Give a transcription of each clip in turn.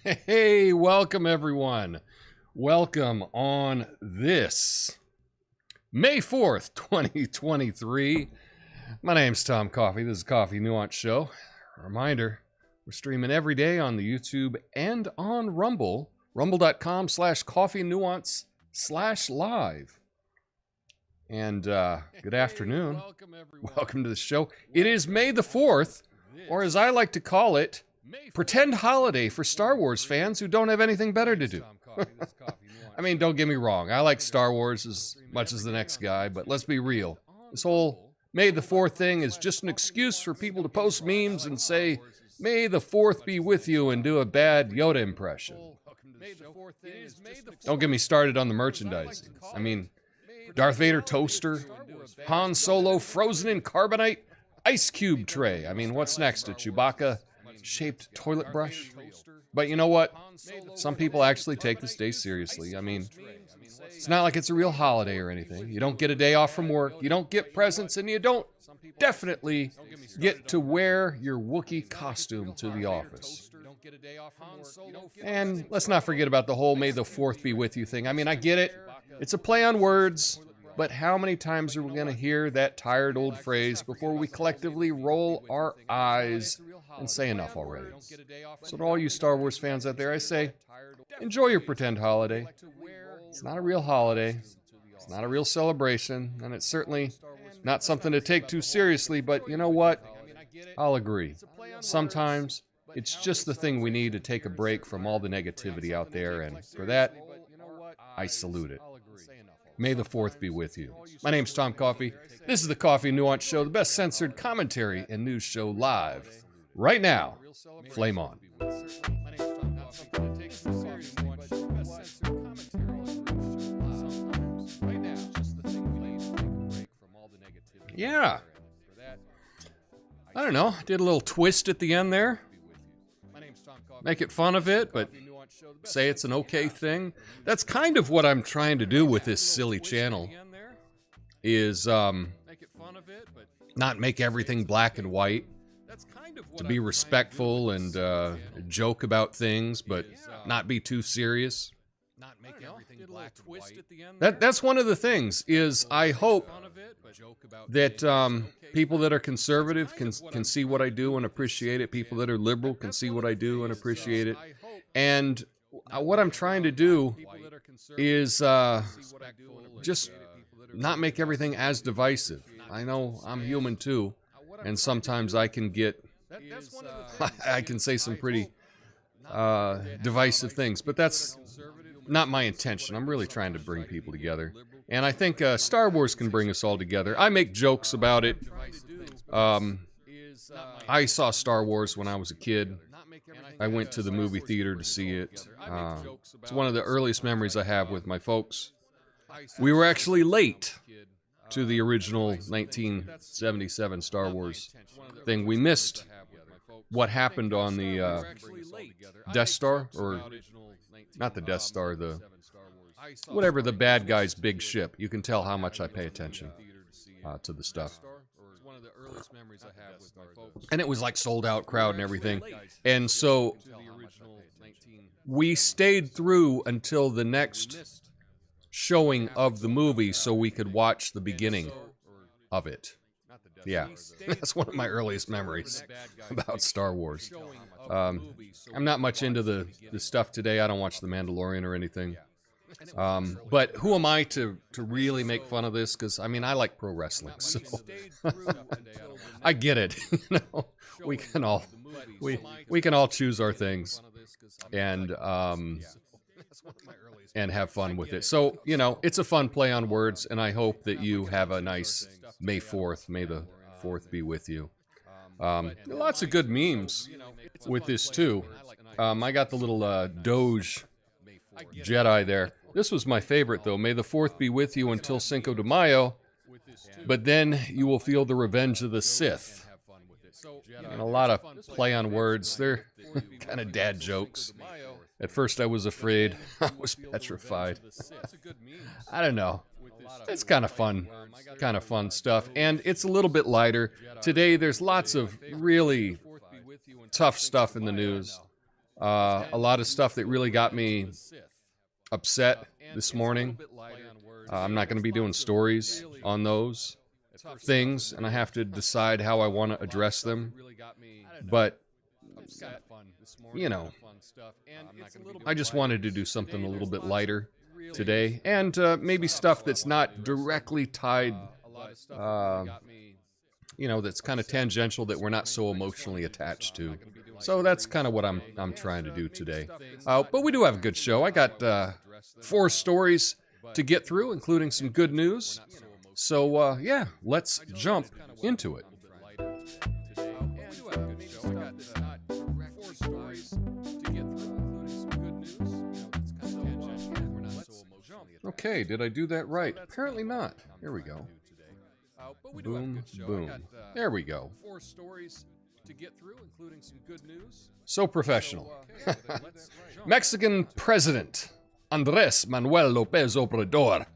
Hey, welcome everyone. Welcome on this May 4th, 2023. My name's Tom Coffee. This is Coffee Nuance Show. A reminder, we're streaming every day on the YouTube and on Rumble. Rumble.com/coffeenuance/live. And good afternoon. Welcome to the show. It is May the 4th, or as I like to call it, pretend holiday for Star Wars fans who don't have anything better to do. I mean, don't get me wrong. I like Star Wars as much as the next guy, but let's be real. This whole May the 4th thing is just an excuse for people to post memes and say, May the 4th be with you, and do a bad Yoda impression. Don't get me started on the merchandising. I mean, Darth Vader toaster, Han Solo frozen in carbonite ice cube tray. I mean, what's next? A Chewbacca-shaped toilet brush? But you know what? Some people actually take this day seriously. I mean, it's not like it's a real holiday or anything. You don't get a day off from work, you don't get presents, and you don't definitely get to wear your Wookiee costume to the office. And let's not forget about the whole May the 4th be with you thing. I mean, I get it. It's a play on words, but how many times are we going to hear that tired old phrase before we collectively roll our eyes and say enough already? So to all you Star Wars fans out there, I say, enjoy your pretend holiday. It's not a real holiday. It's not a real celebration, and it's certainly not something to take too seriously, but you know what? I'll agree. Sometimes it's just the thing we need to take a break from all the negativity out there, and for that, I salute it. May the 4th be with you. My name's Tom Coffee. This is the Coffee Nuance Show, the best censored commentary and news show live. Right now, flame on. Yeah. I don't know. Did a little twist at the end there. Make it fun of it, but say it's an okay thing. That's kind of what I'm trying to do with this silly channel, is not make everything black and white, to be respectful and joke about things, but not be too serious. That's one of the things, is I hope that people that are conservative can see what I do and appreciate it. People that are liberal can see what I do and appreciate it. And what I'm trying to do is just not make everything as divisive. I know I'm human too, and sometimes I can get, I can say some pretty divisive things, but that's not my intention. I'm really trying to bring people together. And I think Star Wars can bring us all together. I make jokes about it. I saw Star Wars when I was a kid. I went to the movie theater to see it. It's one of the earliest memories I have with my folks. We were actually late to the original 1977 Star Wars thing. We missed what happened on the Death Star, or not the Death Star, the whatever the bad guy's big ship. You can tell how much I pay attention to the stuff. And it was like sold out crowd and everything. And so we stayed through until the next showing of the movie so we could watch the beginning of it. Yeah, that's one of my earliest memories about Star Wars. I'm not much into the stuff today. I don't watch The Mandalorian or anything. But who am I to really make fun of this? Because, I mean, I like pro wrestling, so I get it. You know, we can all choose our things and have fun with it. So, you know, it's a fun play on words, and I hope that you have a nice May 4th. May the 4th be with you. Lots of good memes with this, too. I got the little Doge Jedi there. This was my favorite, though. May the 4th be with you until Cinco de Mayo, but then you will feel the revenge of the Sith. And a lot of play on words. They're kind of dad jokes. At first I was afraid. I was petrified. I don't know. It's kind of fun stuff. And it's a little bit lighter. Today, there's lots of really tough stuff in the news. A lot of stuff that really got me upset this morning. I'm not going to be doing stories on those things, and I have to decide how I want to address them. But, you know, I just wanted to do something a little bit lighter today, and maybe stuff that's not directly tied, that's kind of tangential, that we're not so emotionally attached to. So that's kind of what I'm trying to do today. But we do have a good show. I got 4 stories to get through, including some good news. So, yeah, let's jump into it. Okay, did I do that right? Apparently not. Here we go. Boom, boom. There we go. So professional. Mexican President Andrés Manuel Lopez Obrador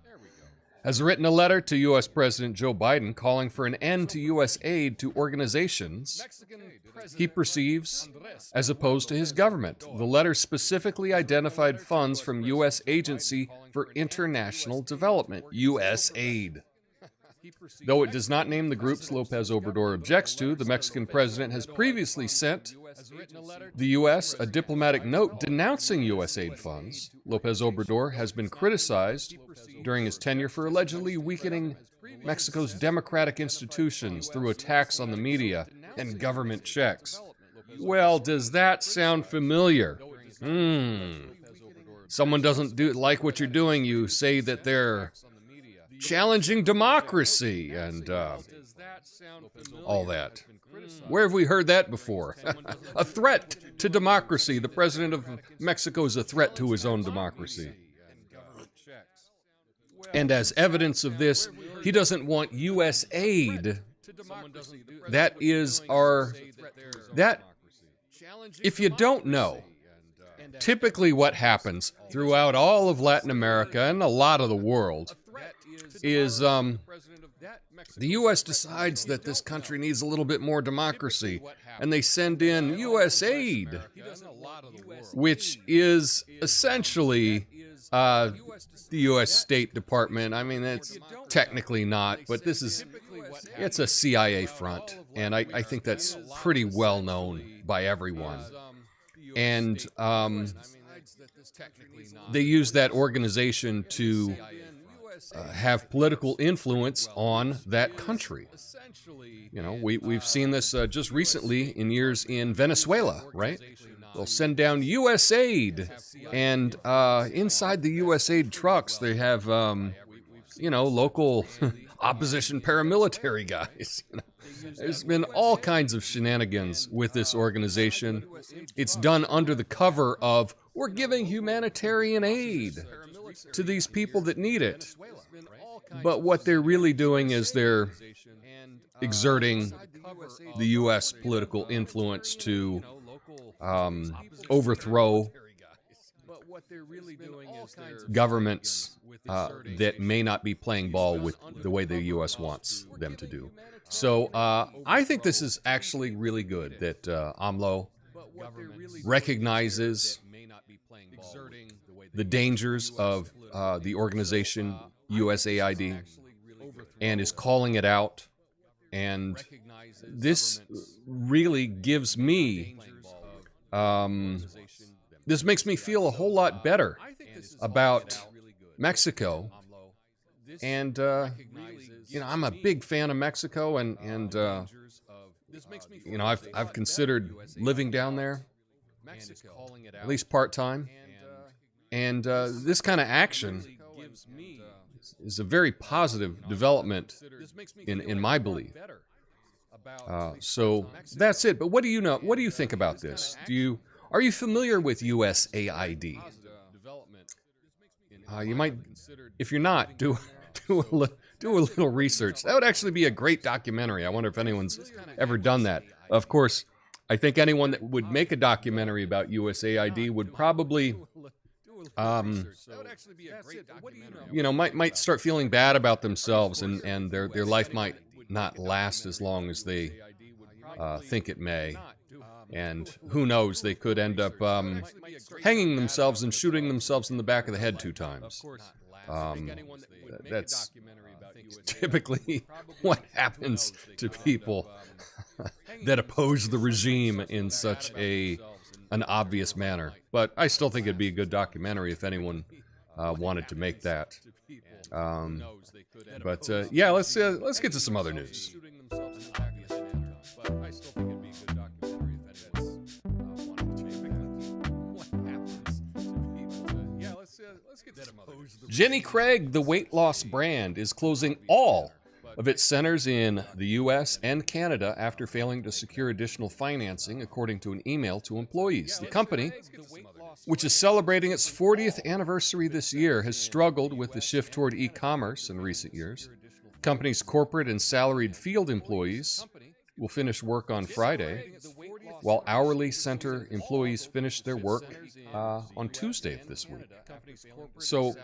has written a letter to U.S. President Joe Biden calling for an end to U.S. aid to organizations he perceives as opposed to his government. The letter specifically identified funds from U.S. Agency for International Development, USAID. Though it does not name the groups Lopez Obrador objects to, the Mexican president has previously sent the U.S. a diplomatic note denouncing USAID funds. Lopez Obrador has been criticized during his tenure for allegedly weakening Mexico's democratic institutions through attacks on the media and government checks. Well, does that sound familiar? Someone doesn't like what you're doing, you say that they're challenging democracy and all that. Where have we heard that before? A threat to democracy. The president of Mexico is a threat to his own democracy. And as evidence of this, he doesn't want U.S. aid. That is if you don't know, typically what happens throughout all of Latin America and a lot of the world is the U.S. decides that this country needs a little bit more democracy, and they send in USAID, which is essentially the U.S. State Department. I mean, it's technically not, but it's a CIA front, and I think that's pretty well known by everyone. And they use that organization to have political influence on that country. You know, we've seen this just recently in years in Venezuela, right? They'll send down USAID, and inside the USAID trucks, they have, local opposition paramilitary guys. There's been all kinds of shenanigans with this organization. It's done under the cover of, we're giving humanitarian aid to these people that need it. But what they're really doing is they're exerting the U.S. political influence to overthrow governments that may not be playing ball with the way the U.S. wants them to do. So I think this is actually really good that AMLO recognizes the dangers of the organization USAID and is calling it out. And this really gives me, this makes me feel a whole lot better about Mexico. And, I'm a big fan of Mexico, and I've considered living down there, at least part-time. And this kind of action is a very positive development in my belief. So that's it. But what do you know? What do you think about this? Are you familiar with USAID? You might, if you're not, do a little research. That would actually be a great documentary. I wonder if anyone's ever done that. Of course, I think anyone that would make a documentary about USAID would probably might start feeling bad about themselves, and their life might not last as long as they think it may. And who knows, they could end up hanging themselves and shooting themselves in the back of the head 2 times. That's typically what happens to people that oppose the regime in such an obvious manner. But I still think it'd be a good documentary if anyone wanted to make that. Yeah, let's get to some other news. Jenny Craig, the weight loss brand, is closing all of its centers in the U.S. and Canada after failing to secure additional financing, according to an email to employees. The company, which is celebrating its 40th anniversary this year, has struggled with the shift toward e-commerce in recent years. The company's corporate and salaried field employees will finish work on Friday, while hourly center employees finish their work on Tuesday of this week. So,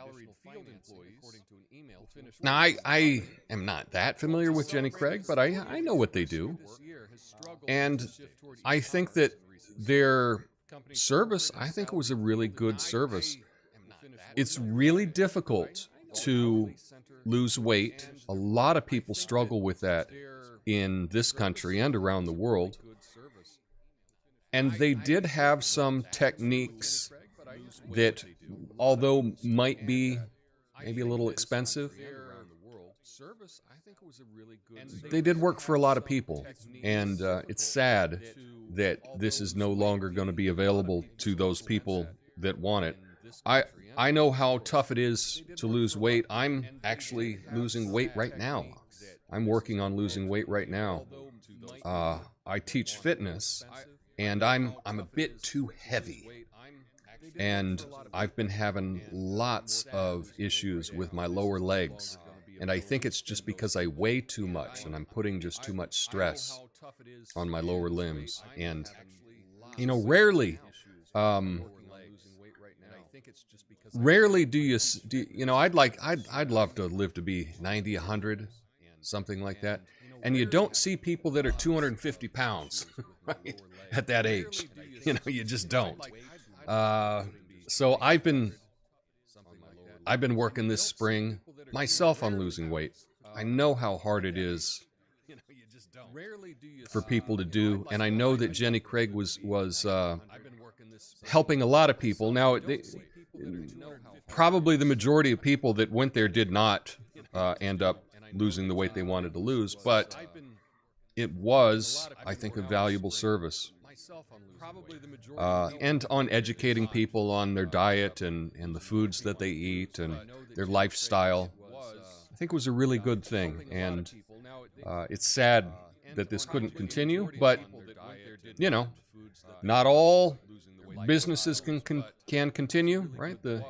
now I am not that familiar with Jenny Craig, but I know what they do. And I think that their service, I think it was a really good service. It's really difficult to lose weight. A lot of people struggle with that in this country and around the world. And they did have some techniques that, although might be maybe a little expensive, they did work for a lot of people. And it's sad that this is no longer going to be available to those people that want it. I know how tough it is to lose weight. I'm actually losing weight right now. I'm working on losing weight right now. I teach fitness, and I'm a bit too heavy. And I've been having lots of issues with my lower legs. And I think it's just because I weigh too much, and I'm putting just too much stress on my lower limbs. And, rarely do you know, I'd love to live to be 90, 100, something like that. And you don't see people that are 250 pounds, right, at that age. You just don't. So I've been working this spring myself on losing weight. I know how hard it is for people to do, and I know that Jenny Craig was helping a lot of people. Now, probably the majority of people that went there did not end up losing the weight they wanted to lose, but it was, I think, a valuable service. And on educating people on their diet and the foods that they eat and their lifestyle. I think it was a really good thing, and it's sad that this couldn't continue, but, not all businesses can continue, right? The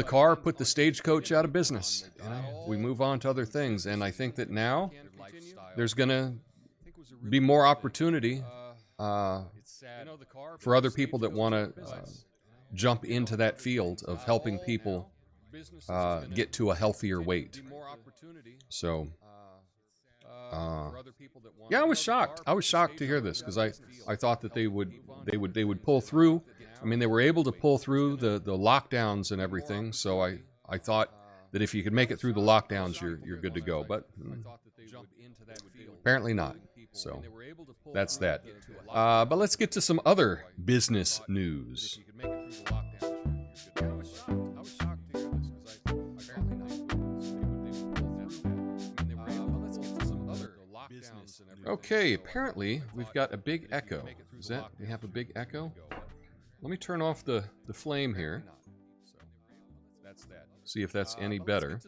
car put the stagecoach out of business. We move on to other things, and I think that now there's going to be more opportunity for other people that want to jump into that field of helping people get to a healthier weight. So, yeah, I was shocked. I was shocked to hear this, because I thought that they would pull through. I mean, they were able to pull through the lockdowns and everything. So I thought that if you could make it through the lockdowns, you're good to go. But apparently not. So that's that. But let's get to some other business news. Okay, apparently we've got a big echo. Is that we have a big echo? Let me turn off the flame here. See if that's any better.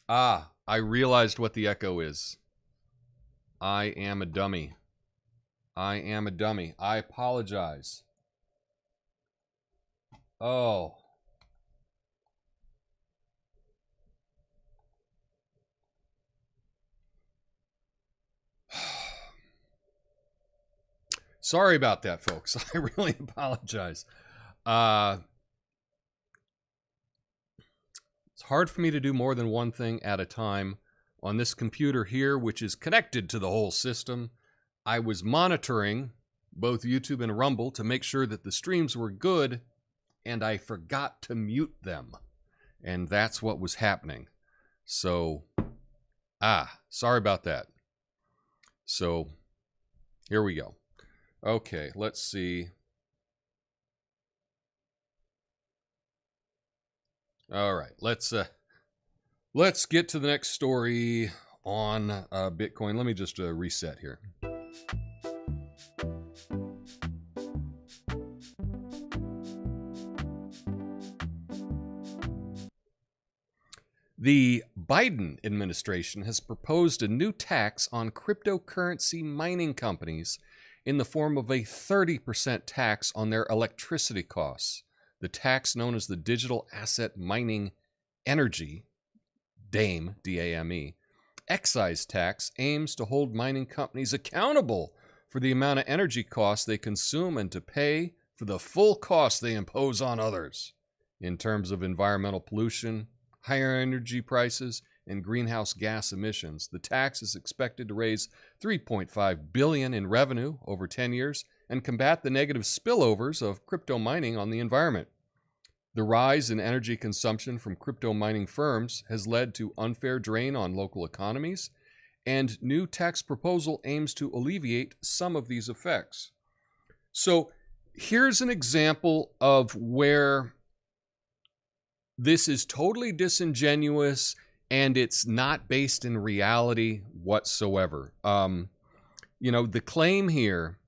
I realized what the echo is. I am a dummy. I am a dummy. I apologize. Oh. Sorry about that, folks. I really apologize. It's hard for me to do more than one thing at a time. On this computer here, which is connected to the whole system, I was monitoring both YouTube and Rumble to make sure that the streams were good, and I forgot to mute them. And that's what was happening. So, sorry about that. So, here we go. Okay, let's see. All right, let's get to the next story on Bitcoin. Let me just reset here. The Biden administration has proposed a new tax on cryptocurrency mining companies in the form of a 30% tax on their electricity costs. The tax, known as the Digital Asset Mining Energy, DAME, D-A-M-E, excise tax, aims to hold mining companies accountable for the amount of energy costs they consume and to pay for the full cost they impose on others in terms of environmental pollution, higher energy prices, and greenhouse gas emissions. The tax is expected to raise $3.5 billion in revenue over 10 years and combat the negative spillovers of crypto mining on the environment. The rise in energy consumption from crypto mining firms has led to unfair drain on local economies, and new tax proposal aims to alleviate some of these effects. So here's an example of where this is totally disingenuous and it's not based in reality whatsoever. The claim here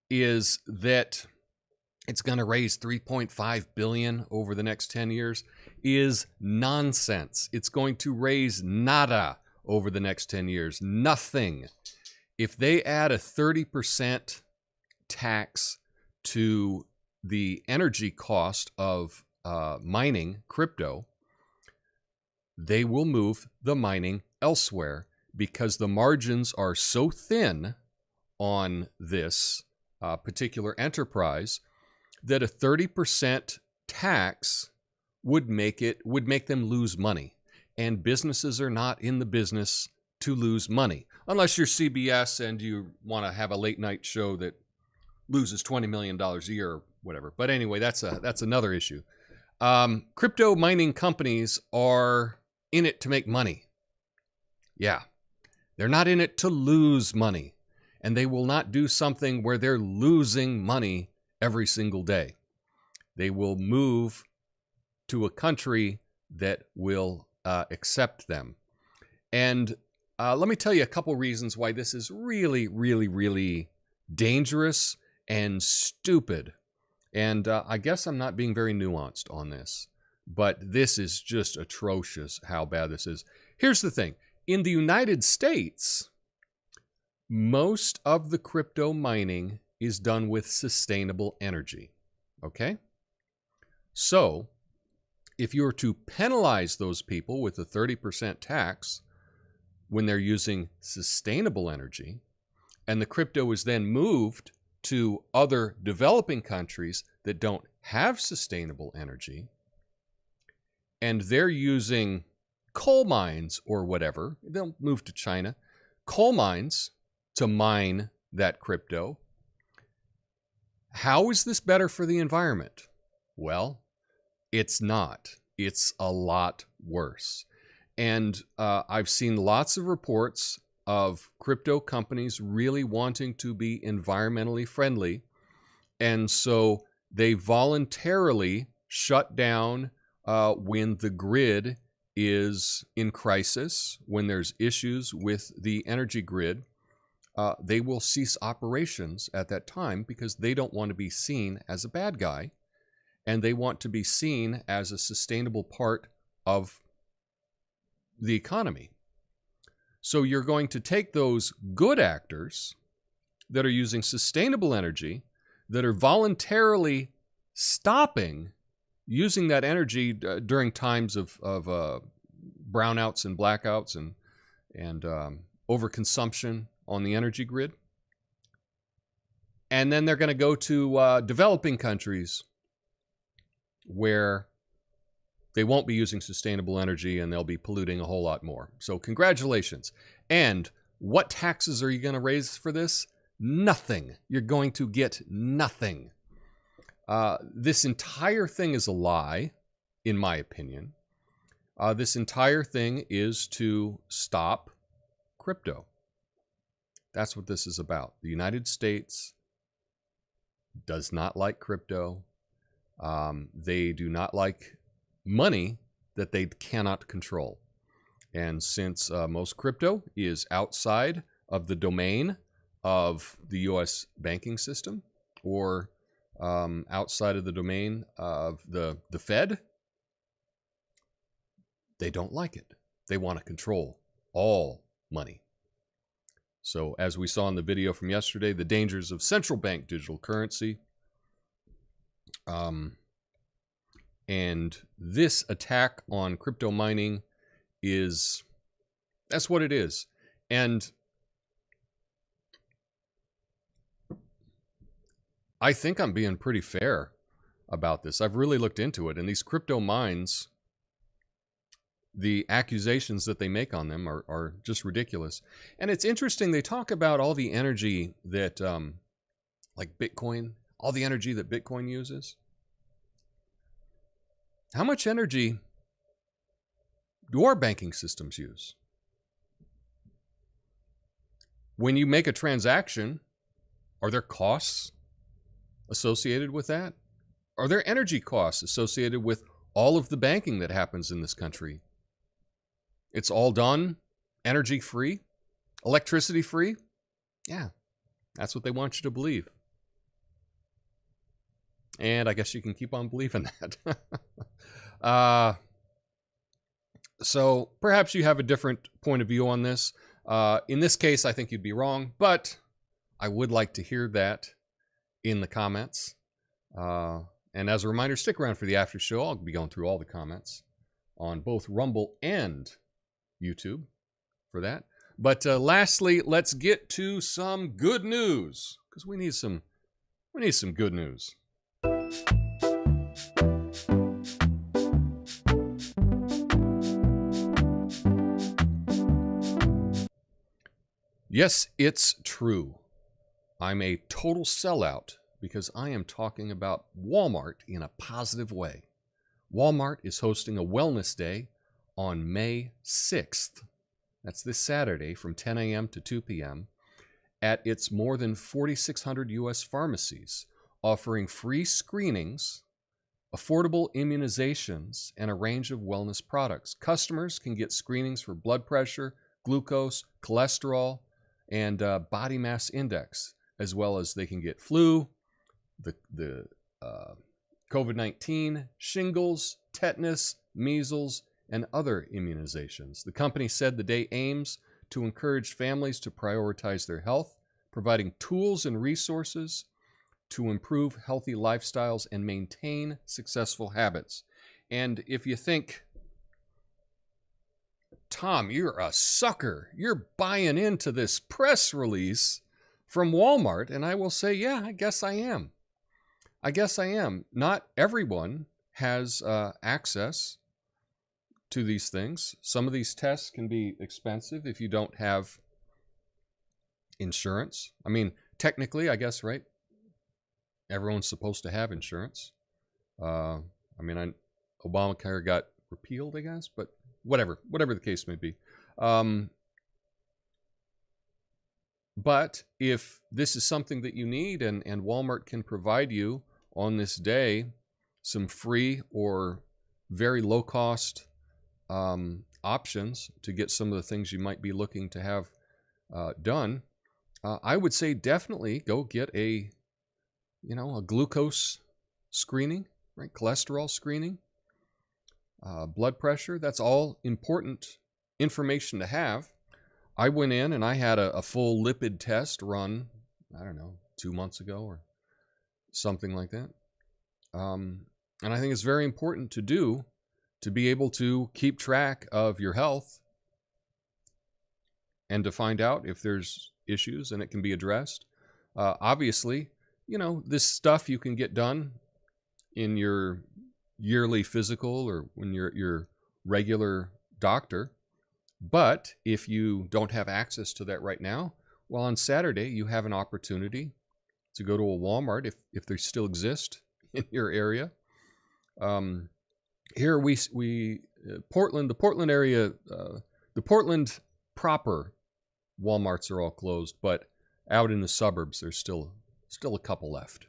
is that it's going to raise $3.5 billion over the next 10 years is nonsense. It's going to raise nada over the next 10 years. Nothing. If they add a 30% tax to the energy cost of mining crypto, they will move the mining elsewhere because the margins are so thin on this particular enterprise that a 30% tax would make them lose money. And businesses are not in the business to lose money, unless you're CBS and you want to have a late night show that loses $20 million a year or whatever. But anyway, that's another issue. Crypto mining companies are in it to make money. Yeah, they're not in it to lose money, and they will not do something where they're losing money every single day. They will move to a country that will accept them. And let me tell you a couple reasons why this is really, really, really dangerous and stupid. And I guess I'm not being very nuanced on this, but this is just atrocious how bad this is. Here's the thing. In the United States, most of the crypto mining is done with sustainable energy. Okay? So, if you were to penalize those people with a 30% tax when they're using sustainable energy, and the crypto is then moved to other developing countries that don't have sustainable energy, and they're using coal mines or whatever, they'll move to China, coal mines to mine that crypto. How is this better for the environment? Well, it's not. It's a lot worse. And I've seen lots of reports of crypto companies really wanting to be environmentally friendly. And so they voluntarily shut down when the grid is in crisis, when there's issues with the energy grid. They will cease operations at that time because they don't want to be seen as a bad guy, and they want to be seen as a sustainable part of the economy. So you're going to take those good actors that are using sustainable energy, that are voluntarily stopping using that energy during times of brownouts and blackouts and overconsumption on the energy grid. And then they're going to go to developing countries where they won't be using sustainable energy and they'll be polluting a whole lot more. So congratulations. And what taxes are you going to raise for this? Nothing. You're going to get nothing. This entire thing is a lie, in my opinion. This entire thing is to stop crypto. That's what this is about. The United States does not like crypto. They do not like money that they cannot control. And since most crypto is outside of the domain of the U.S. banking system, or outside of the domain of the Fed, they don't like it. They want to control all money. So as we saw in the video from yesterday, the dangers of central bank digital currency. And this attack on crypto mining that's what it is. And I think I'm being pretty fair about this. I've really looked into it, and these crypto mines, the accusations that they make on them are just ridiculous. And it's interesting, they talk about all the energy that, like Bitcoin, all the energy that Bitcoin uses. How much energy do our banking systems use? When you make a transaction, are there costs associated with that? Are there energy costs associated with all of the banking that happens in this country? It's all done energy free, electricity free. Yeah, that's what they want you to believe. And I guess you can keep on believing that. So perhaps you have a different point of view on this. In this case, I think you'd be wrong, but I would like to hear that in the comments. And as a reminder, stick around for the after show. I'll be going through all the comments on both Rumble and YouTube for that. But lastly, let's get to some good news, because we need some good news. Yes, it's true. I'm a total sellout because I am talking about Walmart in a positive way. Walmart is hosting a wellness day on May 6th. That's this Saturday from 10 a.m. to 2 p.m. at its more than 4,600 U.S. pharmacies, offering free screenings, affordable immunizations, and a range of wellness products. Customers can get screenings for blood pressure, glucose, cholesterol, and body mass index, as well as they can get flu, the COVID-19, shingles, tetanus, measles, and other immunizations. The company said the day aims to encourage families to prioritize their health, providing tools and resources to improve healthy lifestyles and maintain successful habits. And if you think, Tom, you're a sucker, you're buying into this press release from Walmart, and I will say, yeah, I guess I am. Not everyone has access to these things. Some of these tests can be expensive if you don't have insurance. I mean, technically, I guess, right? Everyone's supposed to have insurance. Obamacare got repealed, I guess, but whatever the case may be. But if this is something that you need and Walmart can provide you on this day some free or very low cost options to get some of the things you might be looking to have done, I would say definitely go get a glucose screening, right? Cholesterol screening, blood pressure. That's all important information to have. I went in and I had a full lipid test run, I don't know, 2 months ago or something like that. And I think it's very important to do to be able to keep track of your health and to find out if there's issues and it can be addressed. Obviously, this stuff you can get done in your yearly physical or when you're at your regular doctor. But if you don't have access to that right now, well, on Saturday, you have an opportunity to go to a Walmart if they still exist in your area. Here Portland, the Portland area, the Portland proper Walmarts are all closed, but out in the suburbs, there's still a couple left.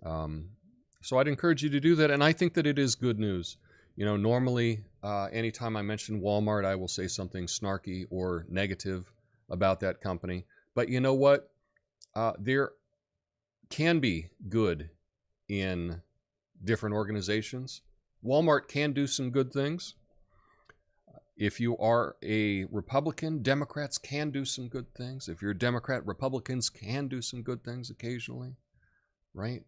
So I'd encourage you to do that, and I think that it is good news. Normally, anytime I mention Walmart, I will say something snarky or negative about that company. But you know what? There can be good in different organizations. Walmart can do some good things. If you are a Republican, Democrats can do some good things. If you're a Democrat, Republicans can do some good things occasionally, right?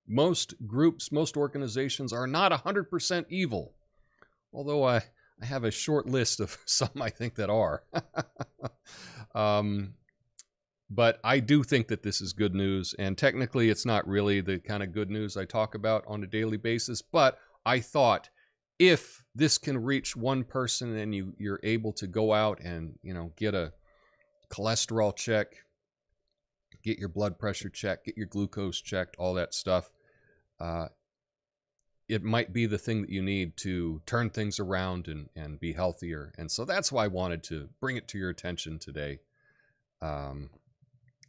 Most groups, most organizations are not 100% evil, although I have a short list of some I think that are. But I do think that this is good news, and technically it's not really the kind of good news I talk about on a daily basis, but I thought if this can reach one person and you're able to go out and, get a cholesterol check, get your blood pressure checked, get your glucose checked, all that stuff, it might be the thing that you need to turn things around and be healthier. And so that's why I wanted to bring it to your attention today.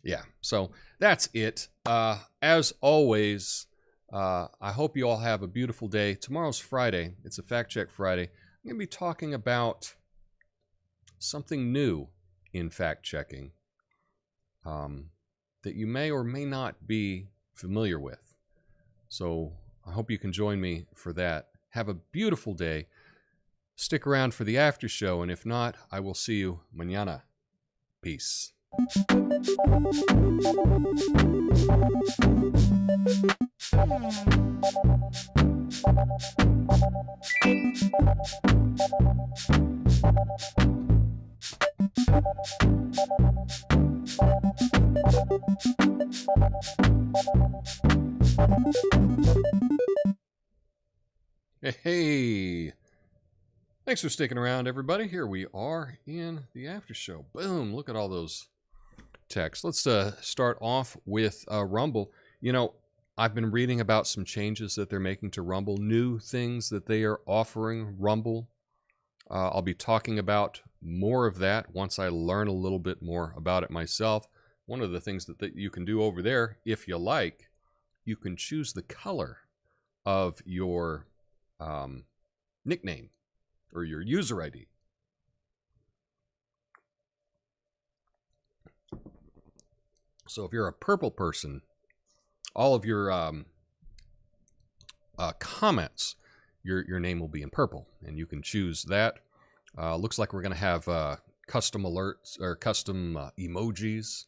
Yeah, so that's it. As always, I hope you all have a beautiful day. Tomorrow's Friday. It's a Fact Check Friday. I'm going to be talking about something new in fact checking that you may or may not be familiar with. So I hope you can join me for that. Have a beautiful day. Stick around for the after show, and if not, I will see you mañana. Peace. Hey, thanks for sticking around, everybody. Here we are in the after show. Boom, look at all those texts. Let's start off with Rumble. I've been reading about some changes that they're making to Rumble, new things that they are offering Rumble. I'll be talking about more of that once I learn a little bit more about it myself. One of the things that you can do over there, if you like, you can choose the color of your nickname or your user ID. So if you're a purple person, all of your comments, your name will be in purple, and you can choose that. Looks like we're going to have custom alerts or custom emojis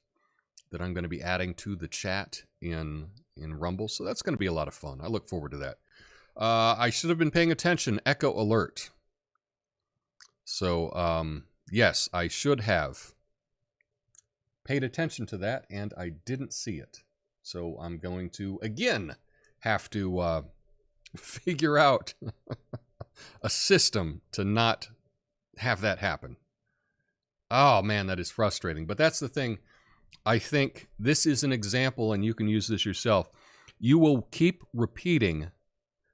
that I'm going to be adding to the chat in Rumble. So that's going to be a lot of fun. I look forward to that. I should have been paying attention. Echo alert. So yes, I should have paid attention to that, and I didn't see it. So I'm going to, again, have to figure out a system to not have that happen. Oh, man, that is frustrating. But that's the thing. I think this is an example, and you can use this yourself. You will keep repeating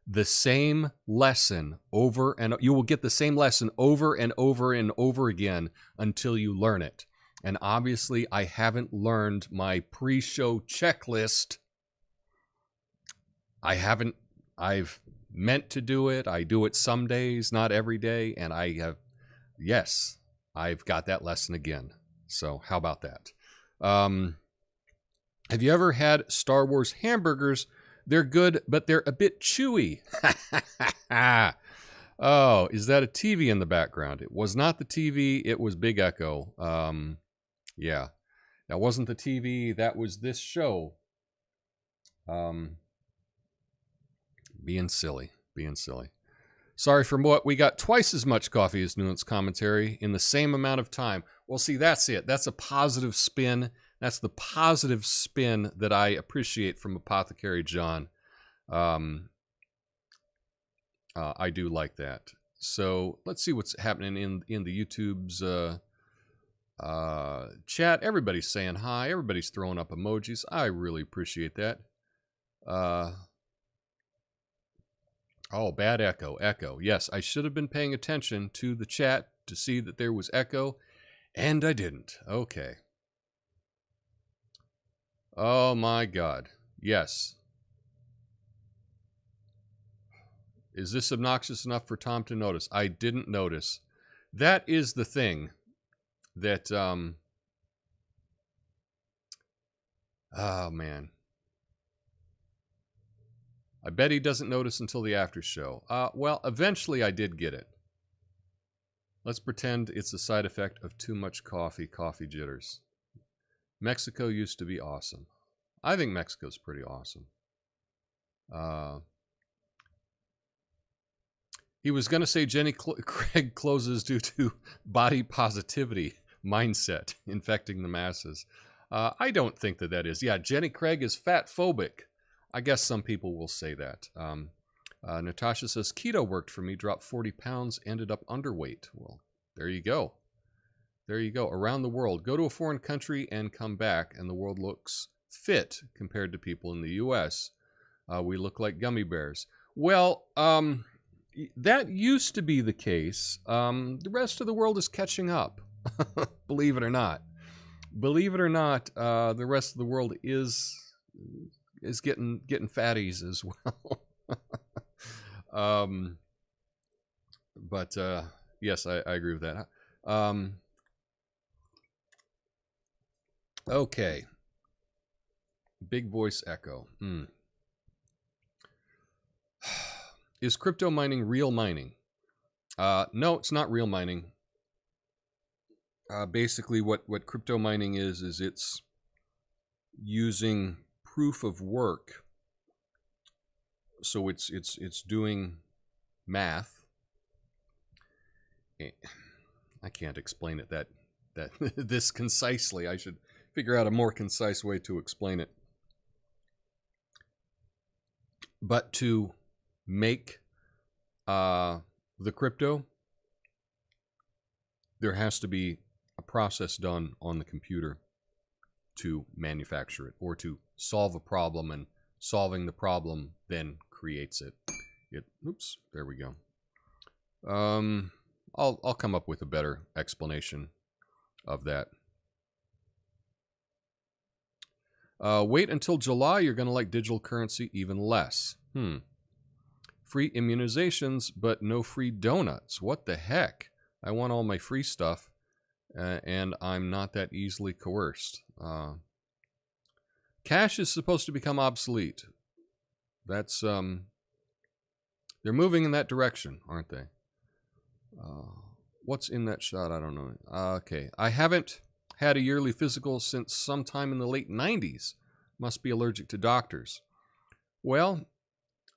the same lesson over, and you will get the same lesson over and over and over again until you learn it. And obviously, I haven't learned my pre-show checklist. I've meant to do it. I do it some days, not every day. And I've got that lesson again. So how about that? Have you ever had Star Wars hamburgers? They're good, but they're a bit chewy. Oh, is that a TV in the background? It was not the TV. It was Big Echo. Yeah, that wasn't the TV. That was this show. Being silly. Sorry for what. We got twice as much coffee as Nuance commentary in the same amount of time. Well, see, that's it. That's a positive spin. That's the positive spin that I appreciate from Apothecary John. I do like that. So let's see what's happening in the YouTube's chat. Everybody's saying hi. Everybody's throwing up emojis. I really appreciate that. Oh, bad echo. Echo. Yes, I should have been paying attention to the chat to see that there was echo, and I didn't. Okay. Oh my God. Yes. Is this obnoxious enough for Tom to notice? I didn't notice. That is the thing that, oh man. I bet he doesn't notice until the after show. Well, eventually I did get it. Let's pretend it's a side effect of too much coffee jitters. Mexico used to be awesome. I think Mexico's pretty awesome. He was going to say Jenny Craig closes due to body positivity mindset infecting the masses. I don't think that is. Yeah, Jenny Craig is fat phobic. I guess some people will say that. Natasha says, keto worked for me, dropped 40 pounds, ended up underweight. Well, there you go. There you go. Around the world. Go to a foreign country and come back, and the world looks fit compared to people in the U.S. We look like gummy bears. Well, that used to be the case. The rest of the world is catching up, believe it or not. Believe it or not, the rest of the world is getting fatties as well. But yes, I agree with that. Okay. Big voice echo. Is crypto mining real mining? No, it's not real mining. Basically, what crypto mining is it's using proof of work. So it's doing math. I can't explain it that this concisely. I should figure out a more concise way to explain it. But to make the crypto, there has to be a process done on the computer to manufacture it, or to solve a problem, and solving the problem then creates it. Oops, there we go. I'll come up with a better explanation of that. Wait until July, you're going to like digital currency even less. Free immunizations, but no free donuts. What the heck? I want all my free stuff, and I'm not that easily coerced. Cash is supposed to become obsolete. That's, they're moving in that direction, aren't they? What's in that shot? I don't know. Okay. I haven't had a yearly physical since sometime in the late 90s. Must be allergic to doctors. Well,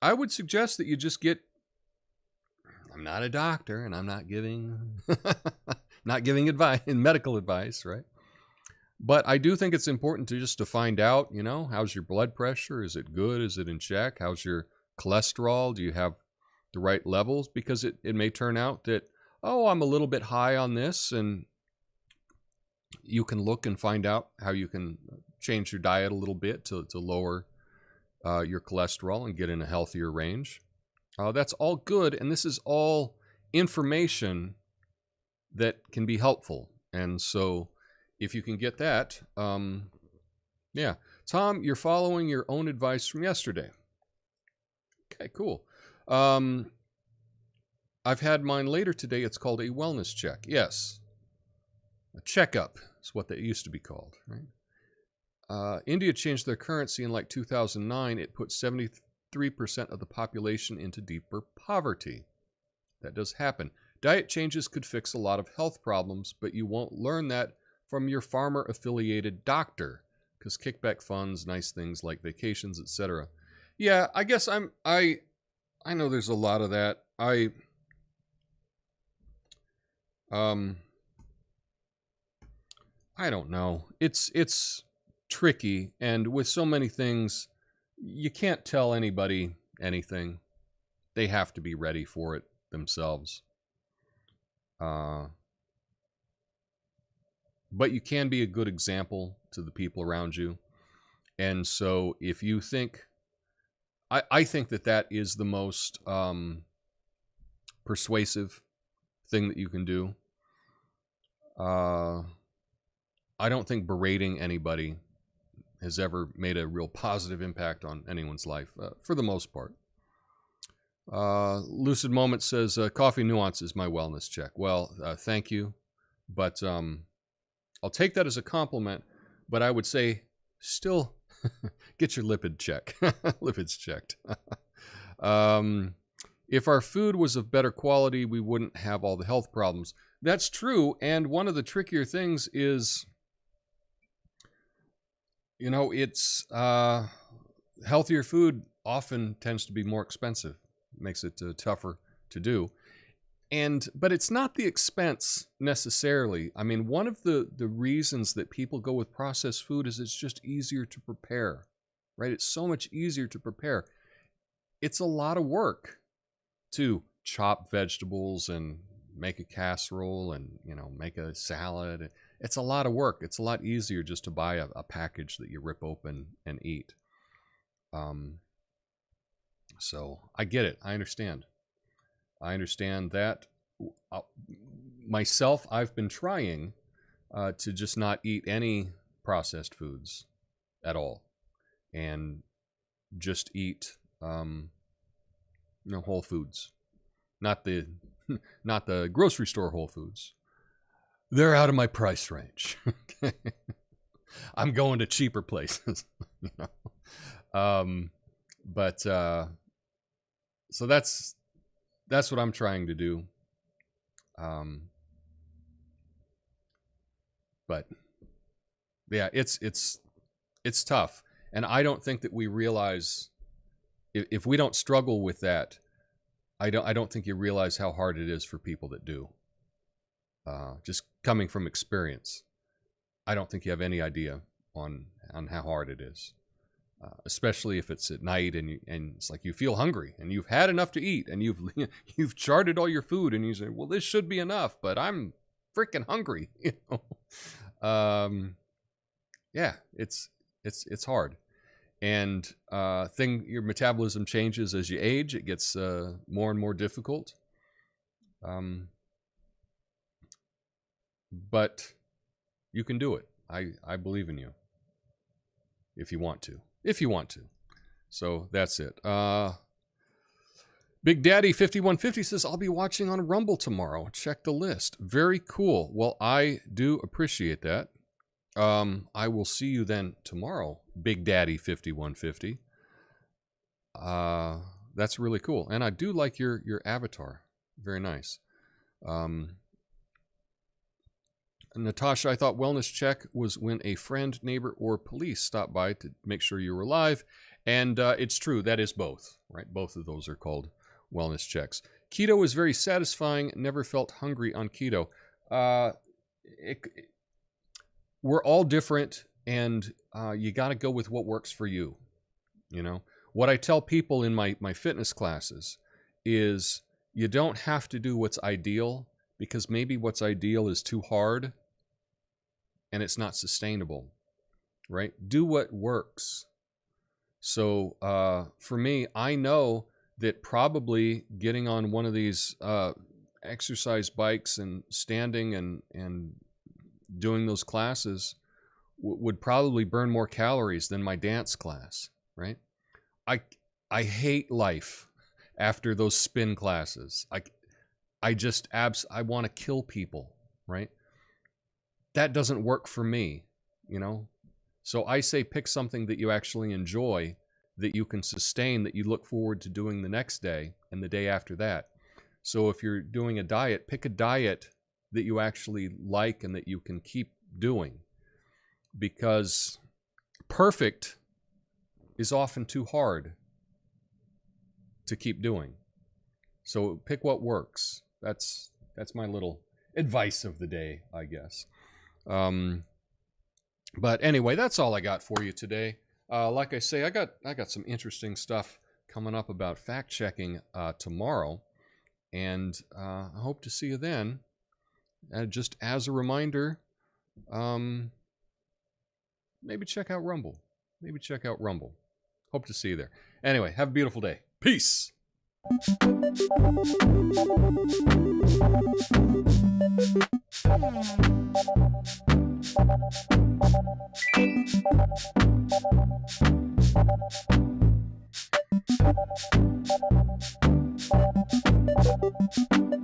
I would suggest that you just get... I'm not a doctor, and I'm not giving advice, medical advice, right? But I do think it's important to find out, how's your blood pressure? Is it good? Is it in check? How's your cholesterol? Do you have the right levels? Because it may turn out that, oh, I'm a little bit high on this, and you can look and find out how you can change your diet a little bit to lower your cholesterol and get in a healthier range. That's all good, and this is all information that can be helpful. And so if you can get that, yeah. Tom, you're following your own advice from yesterday. Okay, cool. I've had mine later today. It's called a wellness check. Yes. A checkup is what they used to be called, right? India changed their currency in like 2009. It put 73% of the population into deeper poverty. That does happen. Diet changes could fix a lot of health problems, but you won't learn that from your farmer-affiliated doctor, because kickback funds, nice things like vacations, etc. Yeah, I guess I know there's a lot of that. I don't know. It's tricky, and with so many things, you can't tell anybody anything. They have to be ready for it themselves. But you can be a good example to the people around you. And so if you think, I think that is the most persuasive thing that you can do. I don't think berating anybody has ever made a real positive impact on anyone's life, for the most part. Lucid Moment says, coffee nuance is my wellness check. Well, thank you. But I'll take that as a compliment. But I would say, still get your lipid check. Lipids checked. If our food was of better quality, we wouldn't have all the health problems. That's true. And one of the trickier things is, it's healthier food often tends to be more expensive. Makes it tougher to do. But it's not the expense necessarily. I mean, one of the reasons that people go with processed food is it's just easier to prepare, right? It's so much easier to prepare. It's a lot of work to chop vegetables and make a casserole and, make a salad. It's a lot of work. It's a lot easier just to buy a package that you rip open and eat. So I get it. I understand that. Myself, I've been trying to just not eat any processed foods at all, and just eat whole foods, not the grocery store Whole Foods. They're out of my price range. I'm going to cheaper places. So that's what I'm trying to do. But yeah, it's tough. And I don't think that we realize, if we don't struggle with that, I don't think you realize how hard it is for people that do. Just coming from experience, I don't think you have any idea on how hard it is. Especially if it's at night and it's like you feel hungry and you've had enough to eat and you've charted all your food and you say, well, this should be enough, but I'm freaking hungry. Yeah, it's hard. And your metabolism changes as you age. It gets more and more difficult. But you can do it. I believe in you. If you want to. So that's it. Big Daddy 5150 says, I'll be watching on Rumble tomorrow. Check the list. Very cool. Well, I do appreciate that. I will see you then tomorrow, Big Daddy 5150. That's really cool. And I do like your avatar. Very nice. Natasha, I thought wellness check was when a friend, neighbor, or police stopped by to make sure you were alive. And it's true. That is both, right? Both of those are called wellness checks. Keto is very satisfying. Never felt hungry on keto. We're all different, and you got to go with what works for you. What I tell people in my fitness classes is you don't have to do what's ideal, because maybe what's ideal is too hard and it's not sustainable, right? Do what works. So for me, I know that probably getting on one of these exercise bikes and standing and doing those classes would probably burn more calories than my dance class, right? I hate life after those spin classes. I want to kill people, right? That doesn't work for me, So I say pick something that you actually enjoy, that you can sustain, that you look forward to doing the next day and the day after that. So if you're doing a diet, pick a diet that you actually like and that you can keep doing. Because perfect is often too hard to keep doing. So pick what works. That's my little advice of the day, I guess. But anyway, that's all I got for you today. Like I say, I got some interesting stuff coming up about fact checking tomorrow, and I hope to see you then. Just as a reminder, maybe check out Rumble. Hope to see you there. Anyway, have a beautiful day. Peace.